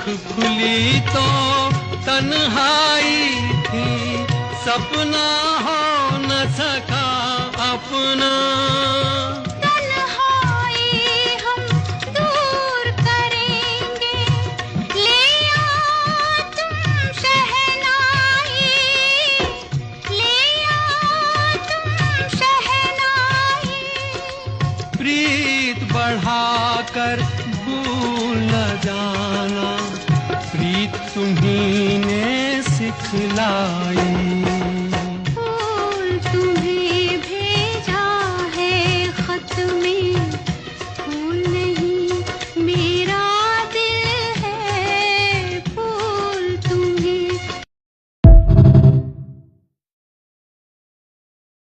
खुली तो तन्हाई थी, सपना हो न सका अपना। तन्हाई हम दूर करेंगे, ले आओ तुम शहनाई, ले आओ तुम शहनाई। प्रीत बढ़ाकर भूल न जाना, प्रीत तुम्ही ने सिखलाई।